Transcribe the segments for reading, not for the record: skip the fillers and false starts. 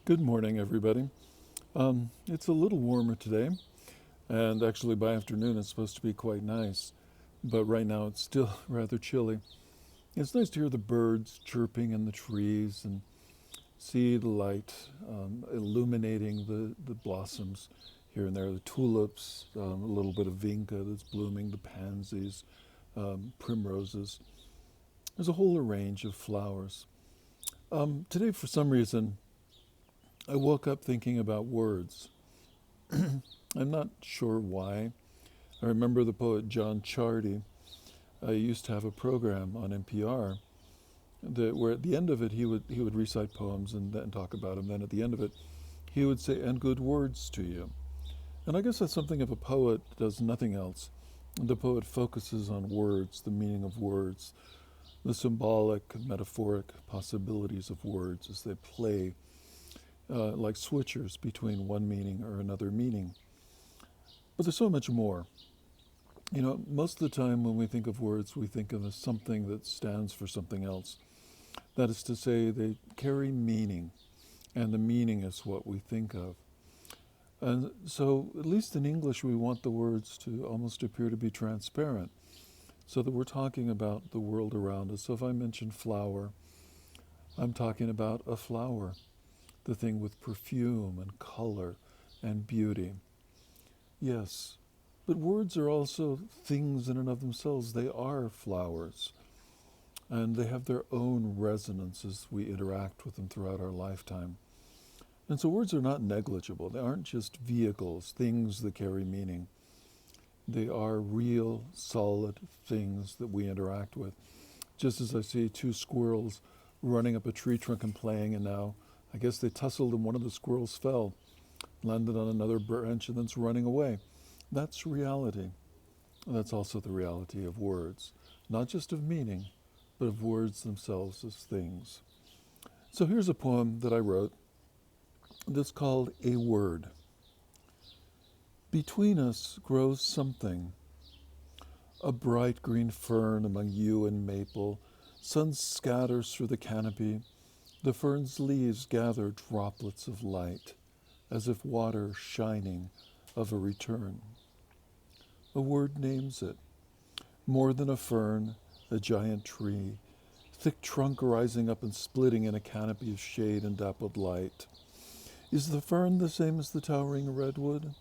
Good morning, everybody. It's a little warmer today, and actually by afternoon it's supposed to be quite nice, but right now it's still rather chilly. It's nice to hear the birds chirping in the trees and see the light illuminating the blossoms here and there, the tulips, a little bit of vinca that's blooming, the pansies, primroses. There's a whole range of flowers. Today, for some reason, I woke up thinking about words. I'm not sure why. I remember the poet John Chardy. I used to have a program on NPR where at the end of it he would recite poems and then talk about them. Then at the end of it, he would say, "And good words to you." And I guess that's something if a poet does nothing else. The poet focuses on words, the meaning of words, the symbolic, metaphoric possibilities of words as they play like switchers between one meaning or another meaning. But there's so much more. Most of the time when we think of words, we think of as something that stands for something else. That is to say, they carry meaning, and the meaning is what we think of. And so, at least in English, we want the words to almost appear to be transparent, so that we're talking about the world around us. So if I mention flower, I'm talking about a flower, the thing with perfume and color and beauty. Yes, but words are also things in and of themselves. They are flowers, and they have their own resonance as we interact with them throughout our lifetime. And so words are not negligible. They aren't just vehicles, things that carry meaning. They are real, solid things that we interact with. Just as I see two squirrels running up a tree trunk and playing, and now I guess they tussled and one of the squirrels fell, landed on another branch, and then's running away. That's reality. That's also the reality of words, not just of meaning, but of words themselves as things. So here's a poem that I wrote that's called A Word. Between us grows something, a bright green fern among yew and maple. Sun scatters through the canopy. The fern's leaves gather droplets of light, as if water shining of a return. A word names it. More than a fern, a giant tree, thick trunk rising up and splitting in a canopy of shade and dappled light. Is the fern the same as the towering redwood?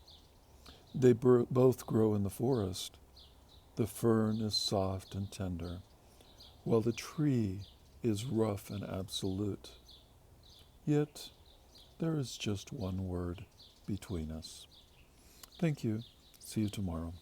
They both grow in the forest. The fern is soft and tender, while the tree is rough and absolute. Yet there is just one word between us. Thank you. See you tomorrow.